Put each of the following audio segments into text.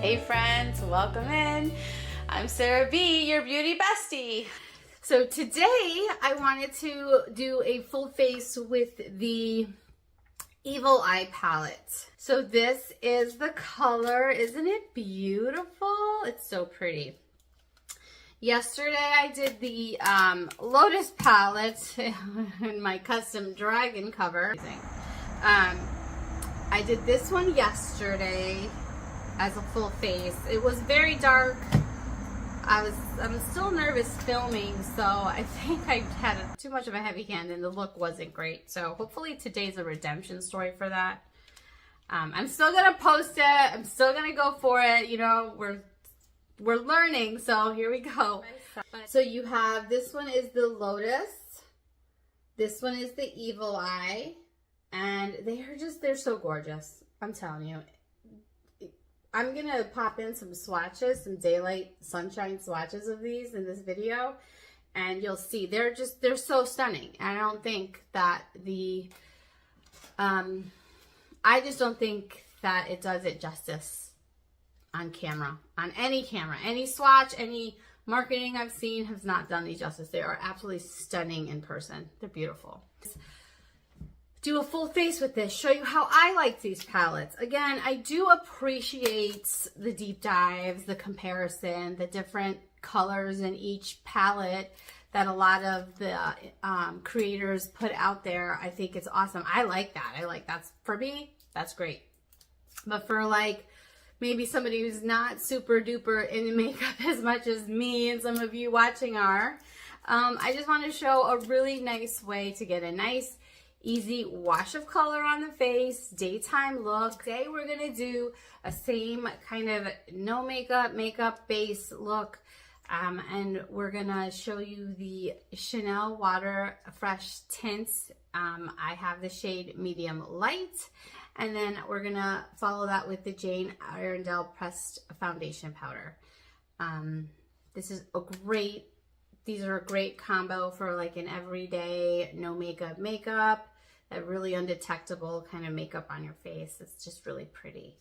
Hey friends, welcome in. I'm Sara B, your beauty bestie. So today I wanted to do a full face with the Evil Eye palette. So this is the color. Isn't it beautiful? It's so pretty. Yesterday I did the Lotus palette in my custom dragon cover. I did this one yesterday as a full face. It was very dark. I'm still nervous filming, so I think I had too much of a heavy hand and the look wasn't great. So hopefully today's a redemption story for that. I'm still gonna post it. I'm still gonna go for it. You know, we're learning, so here we go. So you have, this one is the Lotus. This one is the Evil Eye. And they're so gorgeous. I'm telling you. I'm going to pop in some swatches, some daylight sunshine swatches of these in this video. And you'll see, they're so stunning. I don't think that I just don't think that it does it justice on camera, on any camera. Any swatch, any marketing I've seen has not done these justice. They are absolutely stunning in person. They're beautiful. Do a full face with this, show you how I like these palettes. Again, I do appreciate the deep dives, the comparison, the different colors in each palette that a lot of the creators put out there. I think it's awesome. I like that. That's, for me, that's great. But for like maybe somebody who's not super duper into makeup as much as me and some of you watching are, I just want to show a really nice way to get a nice easy wash of color on the face, daytime look. Today we're gonna do a same kind of no makeup base look, and we're gonna show you the Chanel Water-Fresh Tint. I have the shade medium light, and then we're gonna follow that with the Jane Iredale pressed foundation powder. These are a great combo for like an everyday no makeup, that really undetectable kind of makeup on your face. It's just really pretty.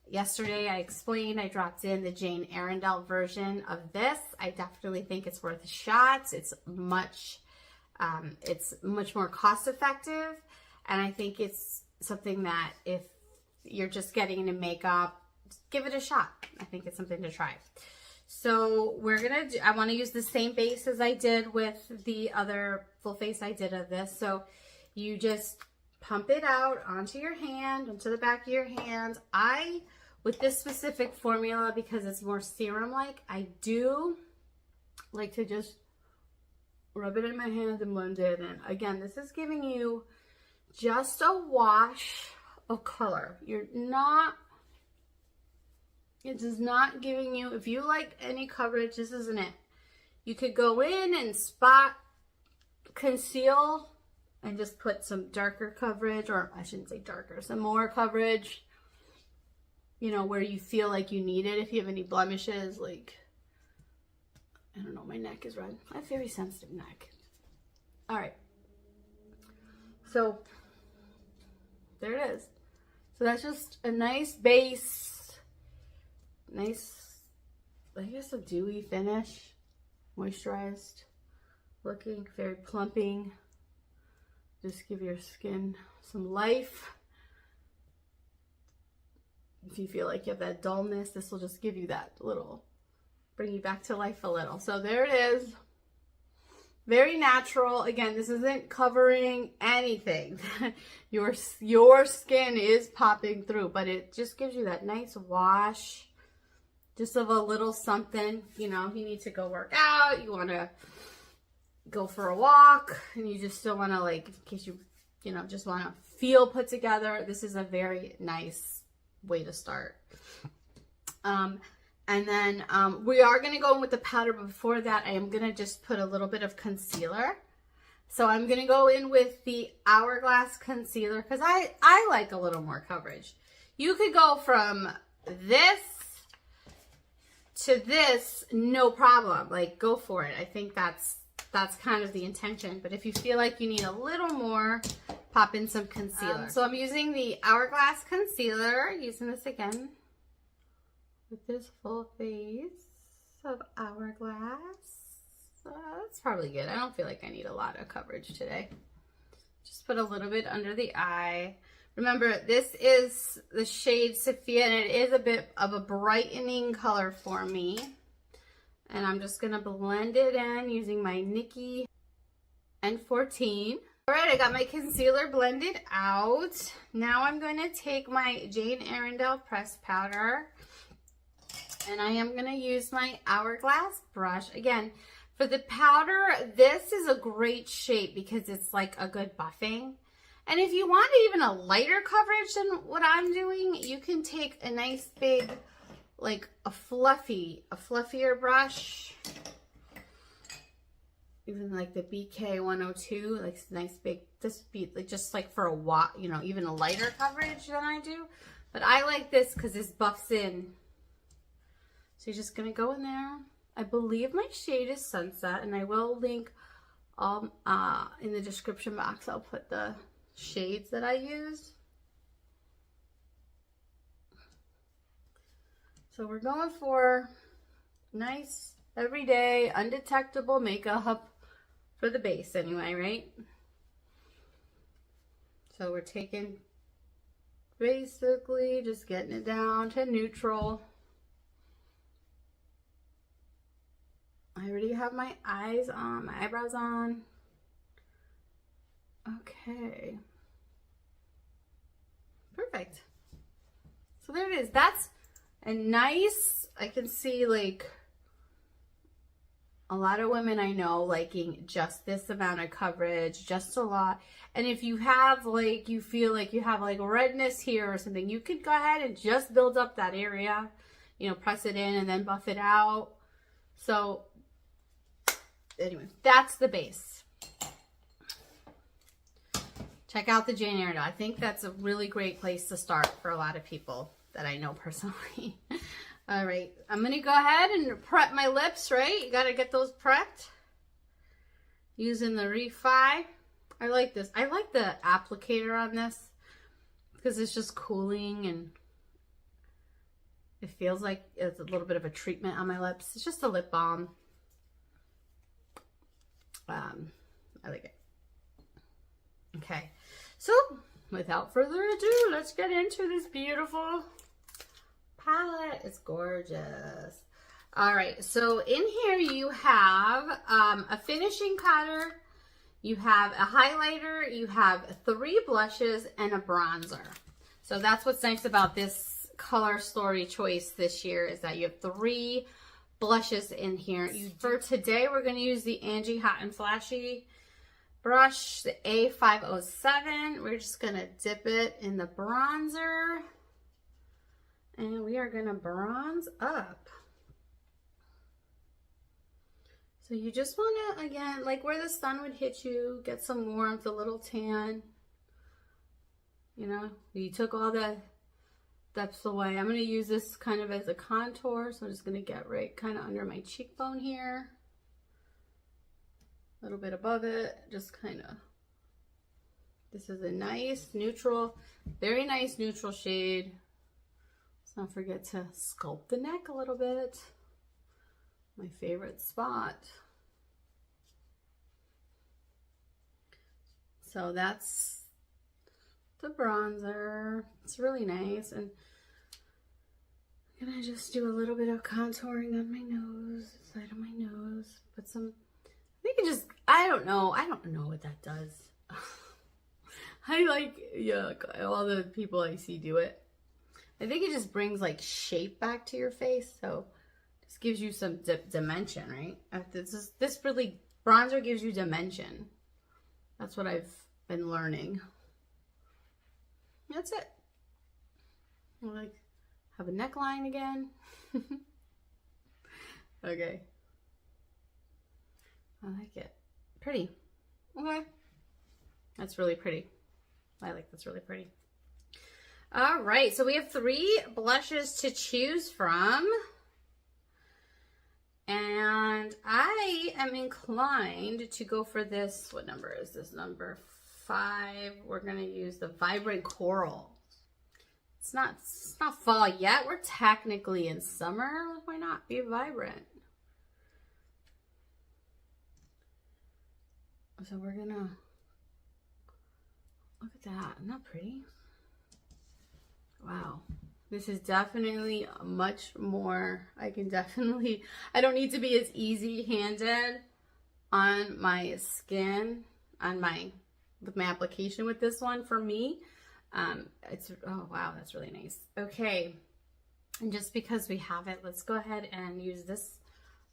Yesterday I explained, I dropped in the Jane Iredale version of this. I definitely think it's worth a shot. It's much more cost effective, and I think it's something that if you're just getting into makeup, give it a shot. I think it's something to try. So I want to use the same base as I did with the other full face I did of this. So you just pump it out onto your hand, onto the back of your hand. With this specific formula, because it's more serum-like, I do like to just rub it in my hand and blend it in. Again, this is giving you just a wash of color. It is not giving you, if you like any coverage, this isn't it. You could go in and spot conceal and just put some darker coverage, or I shouldn't say darker, some more coverage, you know, where you feel like you need it. If you have any blemishes, like, I don't know, my neck is red. I have a very sensitive neck. All right. So there it is. So that's just a nice base, nice, I guess a dewy finish, moisturized looking, very plumping. Just give your skin some life. If you feel like you have that dullness, this will just give you that little, bring you back to life a little. So there it is. Very natural. Again, this isn't covering anything. Your skin is popping through, but it just gives you that nice wash, just of a little something. You know, you need to go work out, you want to go for a walk, and you just still want to, like, in case you just want to feel put together, this is a very nice way to start. And then we are going to go in with the powder, but before that I am going to just put a little bit of concealer. So I'm going to go in with the Hourglass concealer because I like a little more coverage. You could go from this to this, no problem. Like, go for it. I think that's kind of the intention. But if you feel like you need a little more, pop in some concealer. So I'm using the Hourglass concealer, using this again with this full face of Hourglass. That's probably good. I don't feel like I need a lot of coverage today. Just put a little bit under the eye. Remember, this is the shade Sephia, and it is a bit of a brightening color for me. And I'm just gonna blend it in using my Nikki N14. All right, I got my concealer blended out. Now I'm gonna take my Jane Iredale pressed powder, and I am gonna use my Hourglass brush. Again, for the powder, this is a great shape because it's like a good buffing. And if you want even a lighter coverage than what I'm doing, you can take a nice big, like a fluffier brush. Even like the BK 102, like nice big, this be like just like for a you know, even a lighter coverage than I do. But I like this because this buffs in. So you're just gonna go in there. I believe my shade is Sunset, and I will link in the description box. I'll put the shades that I used. So we're going for nice, everyday, undetectable makeup for the base anyway, right? So we're taking, basically just getting it down to neutral. I already have my eyes on, my eyebrows on. Okay. Perfect. So there it is. That's a nice, I can see like a lot of women I know liking just this amount of coverage, just a lot. And if you have like, you feel like you have like redness here or something, you could go ahead and just build up that area, you know, press it in and then buff it out. So anyway, that's the base. Check out the Jane Iredale. I think that's a really great place to start for a lot of people that I know personally. All right, I'm gonna go ahead and prep my lips, right? You gotta get those prepped. Using the Refi. I like this. I like the applicator on this because it's just cooling and it feels like it's a little bit of a treatment on my lips. It's just a lip balm. I like it. Okay, so without further ado, let's get into this beautiful palette. It's gorgeous. All right, so in here you have a finishing powder, you have a highlighter, you have 3 blushes, and a bronzer. So that's what's nice about this color story choice this year is that you have 3 blushes in here. For today, we're going to use the Angie Hot and Flashy brush, the A507. We're just going to dip it in the bronzer. And we are going to bronze up. So you just want to, again, like where the sun would hit you, get some warmth, a little tan. You know, you took all the depths away. I'm going to use this kind of as a contour. So I'm just going to get right kind of under my cheekbone here. A little bit above it, just kind of. This is a nice neutral, very nice neutral shade. Let's not forget to sculpt the neck a little bit. My favorite spot. So that's the bronzer. It's really nice. And I'm gonna just do a little bit of contouring on my nose, side of my nose. Put some, I think it just, I don't know what that does. I like, yeah, all the people I see do it. I think it just brings like shape back to your face. So this gives you some dimension, right? This really, bronzer gives you dimension. That's what I've been learning. That's it. I like, have a neckline again. Okay. I like it. Pretty. Okay. That's really pretty. I like that's really pretty. All right, so we have 3 blushes to choose from. And I am inclined to go for this. What number is this? Number 5. We're going to use the Vibrant Coral. It's not fall yet. We're technically in summer. Why not be vibrant? So we're gonna look at that. Isn't that pretty? Wow. This is definitely much more. I don't need to be as easy-handed on my skin, with my application with this one for me. Oh wow, that's really nice. Okay, and just because we have it, let's go ahead and use this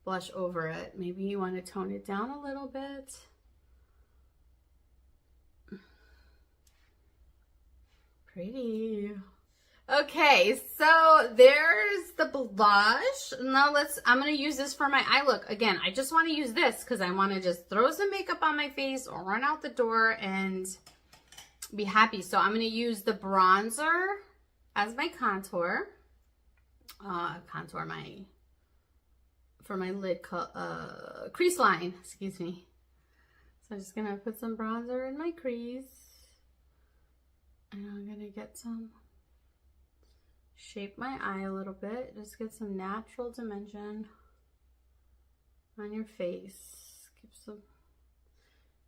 blush over it. Maybe you want to tone it down a little bit. Pretty. Okay, so there's the blush. Now I'm going to use this for my eye look. Again, I just want to use this because I want to just throw some makeup on my face or run out the door and be happy. So I'm going to use the bronzer as my contour. For my lid crease line, excuse me. So I'm just going to put some bronzer in my crease. And I'm going to get shape my eye a little bit. Just get some natural dimension on your face. Keep some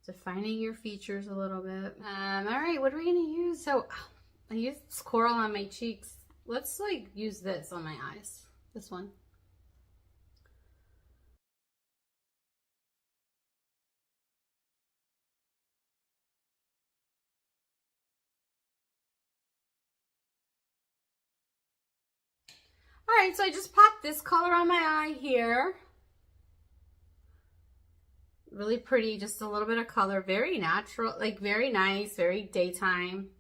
defining your features a little bit. All right, what are we gonna use? So I used this coral on my cheeks. Let's like use this on my eyes. This one. All right, so I just popped this color on my eye here. Really pretty, just a little bit of color, very natural, like very nice, very daytime.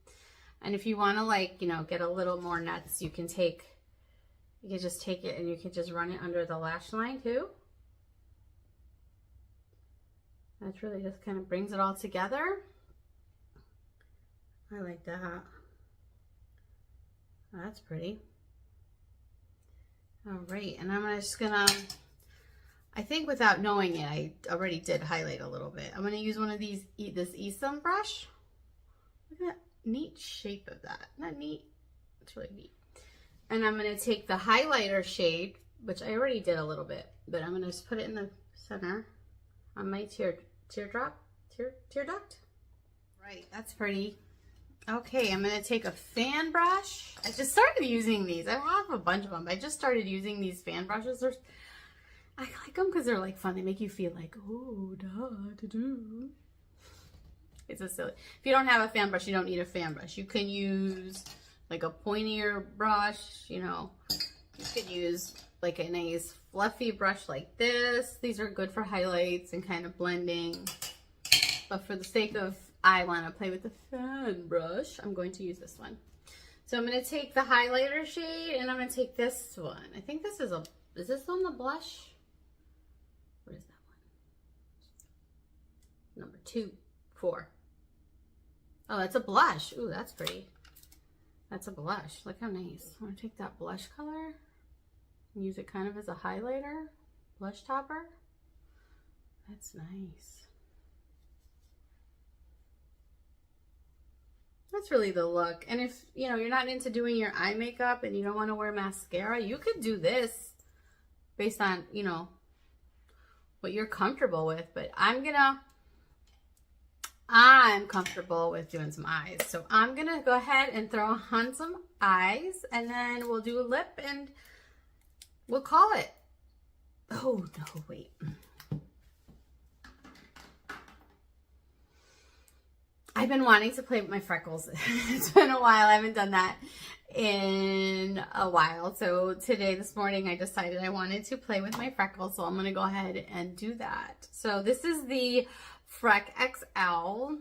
And if you want to like, you know, get a little more nuts, you can just take it and you can just run it under the lash line too. That really just kind of brings it all together. I like that. That's pretty. All right, and I'm just gonna, I think without knowing it, I already did highlight a little bit. I'm gonna use one of these, this Esom brush. Look at that neat shape of that. Isn't that neat? It's really neat. And I'm gonna take the highlighter shade, which I already did a little bit, but I'm gonna just put it in the center on my tear duct. Right, that's pretty. Okay, I'm gonna take a fan brush. I just started using these. I have a bunch of them, but I just started using these fan brushes. I like them because they're like fun. They make you feel like, oh, da-da-do. It's a silly. If you don't have a fan brush, you don't need a fan brush. You can use like a pointier brush, you know. You could use like a nice fluffy brush like this. These are good for highlights and kind of blending. But for the sake of I want to play with the fan brush, I'm going to use this one. So I'm going to take the highlighter shade and I'm going to take this one. I think this is this one the blush? What is that one? Number 2, 4. Oh, that's a blush. Ooh, that's pretty. That's a blush. Look how nice. I'm going to take that blush color and use it kind of as a highlighter, blush topper. That's nice. That's really the look. And if, you know, you're not into doing your eye makeup and you don't want to wear mascara, you could do this based on, you know, what you're comfortable with. But I'm comfortable with doing some eyes. So I'm going to go ahead and throw on some eyes and then we'll do a lip and we'll call it. Oh, no, wait. I've been wanting to play with my freckles. It's been a while. I haven't done that in a while. So this morning, I decided I wanted to play with my freckles. So I'm going to go ahead and do that. So this is the Freck XL.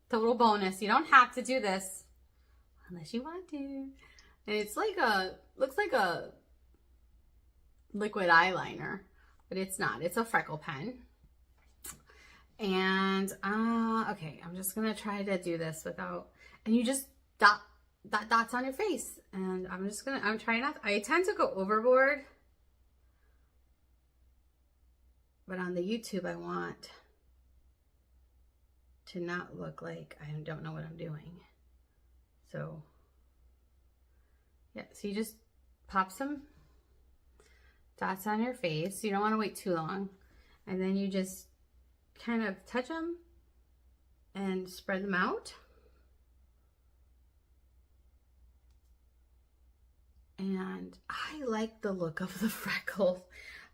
Total bonus. You don't have to do this unless you want to. And it's like looks like a liquid eyeliner, but it's not. It's a freckle pen. And, okay, I'm just going to try to do this without, and you just dots on your face. And I'm trying not, I tend to go overboard, but on the YouTube, I want to not look like I don't know what I'm doing. So Yeah, so you just pop some dots on your face. You don't want to wait too long. And then you just kind of touch them and spread them out. And I like the look of the freckles.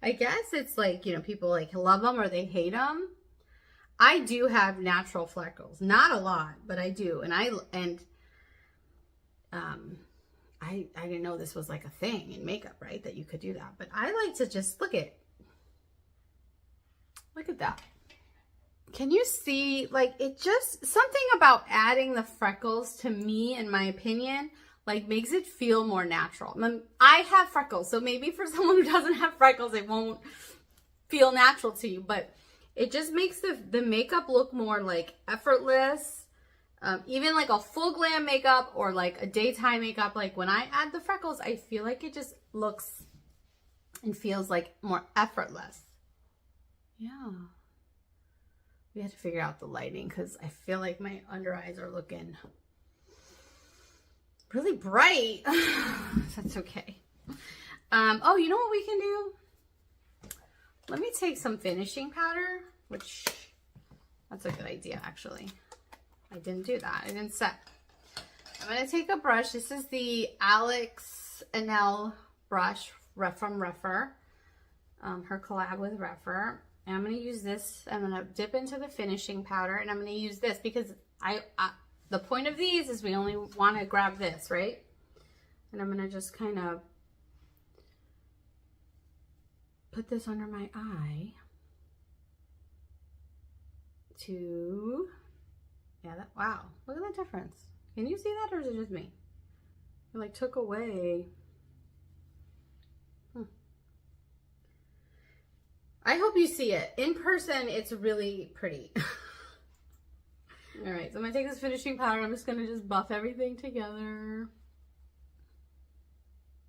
I guess it's like, you know, people like love them or they hate them. I do have natural freckles, not a lot, but I do. And I didn't know this was like a thing in makeup, right? That you could do that. But I like to just look at that. Can you see, like, it just, something about adding the freckles to me, in my opinion, like makes it feel more natural. I have freckles, so maybe for someone who doesn't have freckles, it won't feel natural to you, but it just makes the makeup look more like effortless. Even like a full glam makeup or like a daytime makeup, like when I add the freckles, I feel like it just looks and feels like more effortless. Yeah. We have to figure out the lighting because I feel like my under eyes are looking really bright. That's okay. Oh, you know what we can do? Let me take some finishing powder, which that's a good idea, actually. I didn't do that. I didn't set. I'm going to take a brush. This is the Alex Anel brush from Reffer. Her collab with Reffer. And I'm going to use this. I'm going to dip into the finishing powder. And I'm going to use this because the point of these is we only want to grab this, right? And I'm going to just kind of put this under my eye to, yeah, wow, look at that difference. Can you see that, or is it just me? It like took away. I hope you see it. In person, it's really pretty. All right, so I'm gonna take this finishing powder. I'm just gonna just buff everything together.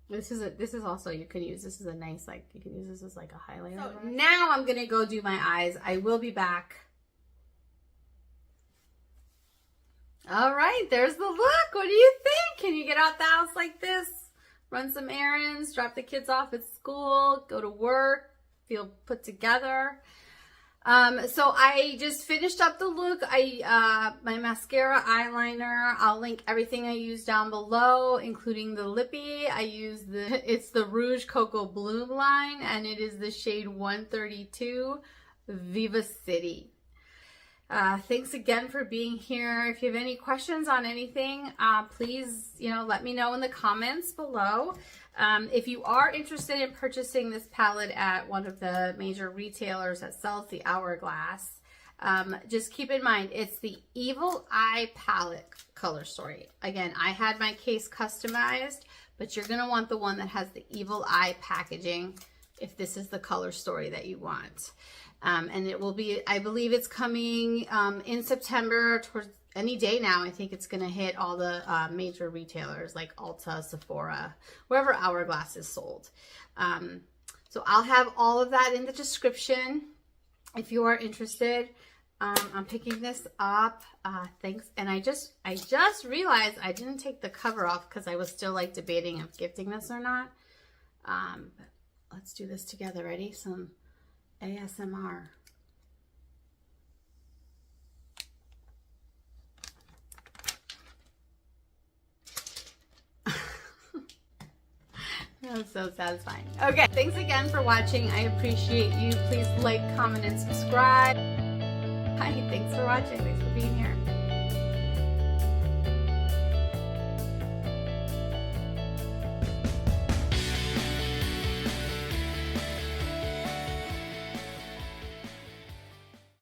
This is also, you can use, this is a nice, like, you can use this as like a highlighter. So now I'm gonna go do my eyes. I will be back. All right, there's the look. What do you think? Can you get out the house like this? Run some errands, drop the kids off at school, go to work, feel put together. So I just finished up the look. My mascara, eyeliner, I'll link everything I use down below, including the lippy. I use it's the Rouge Coco Bloom line, and it is the shade 132 Vivacity. Thanks again for being here. If you have any questions on anything, please, let me know in the comments below. If you are interested in purchasing this palette at one of the major retailers that sells the Hourglass, just keep in mind, it's the Evil Eye Palette color story. Again, I had my case customized, but you're going to want the one that has the Evil Eye packaging if this is the color story that you want. And it will be, I believe it's coming in September, towards any day now. I think it's going to hit all the major retailers like Ulta, Sephora, wherever Hourglass is sold. So I'll have all of that in the description if you are interested. I'm picking this up. Thanks. And I just realized I didn't take the cover off because I was still like debating of gifting this or not. But let's do this together. Ready? Some ASMR. That was so satisfying. Okay, thanks again for watching. I appreciate you. Please like, comment, and subscribe. Hi, thanks for watching. Thanks for being here.